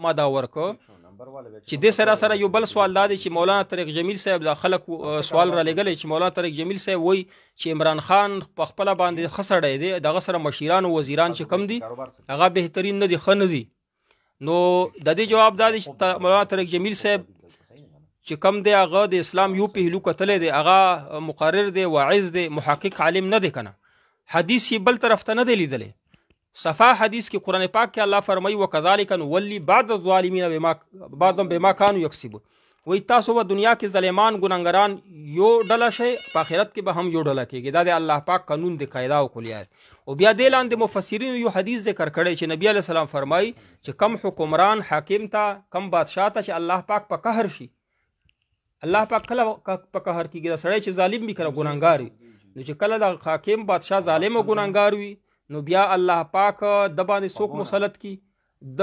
ما دا ورکو چې دې سره سره یو بل سوال دا دی چې مولانا طارق جمیل صاحب دا خلک سوال را لګلی چې مولانا طارق جمیل صاحب وایي چې عمران خان په خپله باندې ښه سړی دی دغه سره مشیران او وزیران چې کم دي هغه بهترین نه دي ښه نه دي نو د دې جواب دا دی چې مولانا طارق جمیل صاحب چې کم دی هغه د اسلام یو پهلو کتلی دی هغه مقرر دی واعظ دی محقق عالم نه دی که نه حدیث یې بل طرف ته نه دی لیدلی صفا حدیث کې قرآن پاک کې الله فرمایي وکذلک نولی بعض الظالمین بعضهم بما کانوا یکسبون وایي تاسو به دنیا کې ظالمان ګناهګاران یو ډله شئ په آخرت کې به هم یو ډله کېږي دا د الله پاک قانون د قاعده او کلیه او بیا دې لاندې مفسرینو یو حدیث ذکر کړی چې نبی علیه السلام فرمایي چې کم حکمران حاکم ته کم بادشاه ته چې الله پاک په قهر شي الله پاک کله په قهر کېږي دا سړی چې ظالم وي کنه ګناهګار وي نو چې کله د حاکم بادشاه ظالم او ګناهګار وي نو بیا الله پاک د باندې څوک مسلط کی د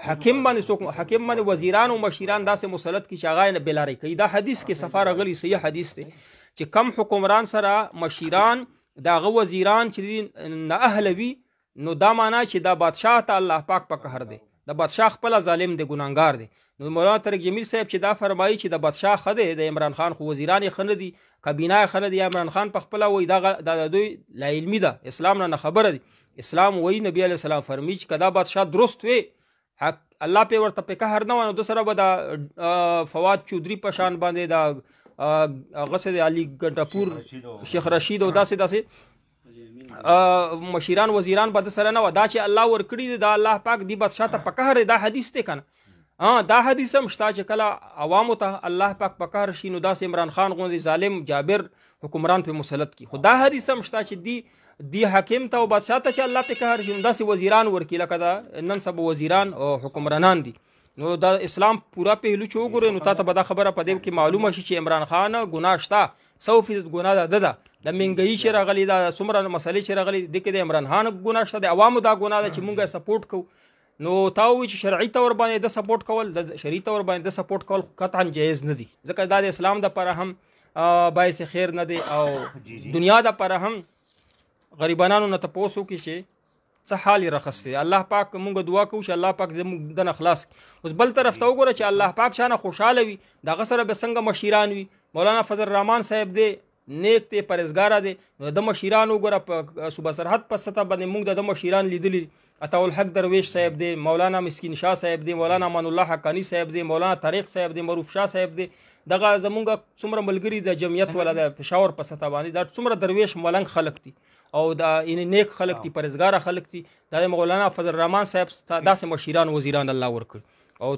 حاکم باندې وزیران او مشیران داسې مسلط کی چې هغه نه بلاري کوي دا حدیث کې صفا راغلی صحیح حدیث دی چې کم حکمران سره مشیران دغه وزیران چې نه اهل وي نو دا معنا چې دا بادشاه ته الله پاک په قهر دی د بادشاه خپل ظالم دی ګناهګار دی نو مولانا طارق جمیل صاحب چې دا فرمایي چې د بادشاه ښه دی د عمران خان خو وزیران یې ښه نه دي کابینه یې ښه نه دی عمران خان په خپله وایي دا د دوی لا علمي ده اسلام نه خبره دی اسلام وایي نبی علیه السلام فرمایي چې که دا بادشاه درست وی الله پې ورته په قهر نه وه نو ده سره به د فواد چودري په شان باندې د هغه څه د علي ګنټاپور شیخ رشید او داسې مشیران وزیران به د سره نه وه دا چې الله ورکړي دی دا الله پاک دی بادشاه ته په قهر دی دا حدیث دی که نه دا حدیث هم شته چې کله عوامو ته الله پاک په قهر شي نو داسې عمران خان غوندې ظالم جابر حکمران پې مسلط کړي خو دا حدیث هم شته چې دی حاکم ته او بادشاه ته چې الله پې قهر شي نو داسې وزیران ورکړي لکه دا نن سبا وزیران او حکمرانان دي نو دا اسلام پورا پهلو چې وګورئ نو تا ته به دا خبره په دې کې معلومه شي چې عمران خان ګناه شته 100% ګناه ده د مهنګایي چې راغلي دا څومره مسلې چې راغلي دې کې د عمران خان ګناه شته د عوامو دا ګناه ده چې مونږ یې سپورټ کوو نو تا وایي چې شرعي طور باندې د سپورټ کول د شرعي طور باندې د سپورټ کول قطعا جایز نه دي ځکه دا د اسلام دپاره هم باعث خیر نه دی او دنیا دپاره هم غریبانانو نه تپوس وکړي چې څه حال یې راخستی الله پاک مونږ دعا کوو چې الله پاک زموږ دنه خلاص کړي اوس بل طرف ته وګوره چې الله پاک شانه خوشحاله وي د هغه سره به څنګه مشیران وي مولانا فضل الرحمن صاحب دی نیک دی پرهیزګاره دی نو د مشیران وګوره په صوبه سرحد په سطح باندې مونږ د مشیران لیدلي عطاالحق درویش صاحب دی مولانا مسکین شاه صاحب دی مولانا امان الله حقانی صاحب دی مولانا طارق صاحب دی معروف شاه صاحب دی دغه زمونږ څومره ملګري د جمعیت والا د پېښور په سطح باندې دا څومره درویش ملنګ خلک دي او دا نیک خلک دي پرهیزګاره خلک دي دا د مولانا فضل الرحمن صاحب داسې مشیران وزیران الله ورکړي او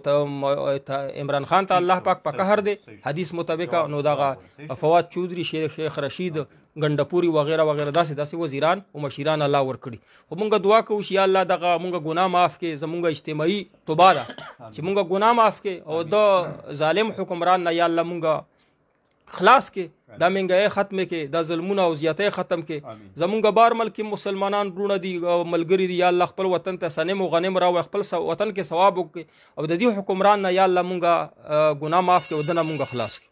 عمران خان ته الله پاک په قهر دی حدیث مطابق نو دغه فواد چودري شیخ رشید ګنډپوري وغیره وغیره داسې وزیران او مشیران الله ورکړي خو مونږ دعا کوو چې یا الله دغه مونږ ګناه معاف کړي زمونږ اجتماعي توبه ده چې مونږ ګناه معاف کړي او د ظالم حکمران نه یا الله مونږ خلاص کې دا مهنګایي ختم کې دا ظلمونه او زیاتۍ ختم کې زمونږ بار ملک مسلمانان وروڼه دي او ملګري دي یا الله خپل وطن ته سنم او غنم راوړي خپل وطن کې ثواب وکړي او د دې حکمران نه یا الله مونږ ګناه معاف کړي او دنه مونږ خلاص کړي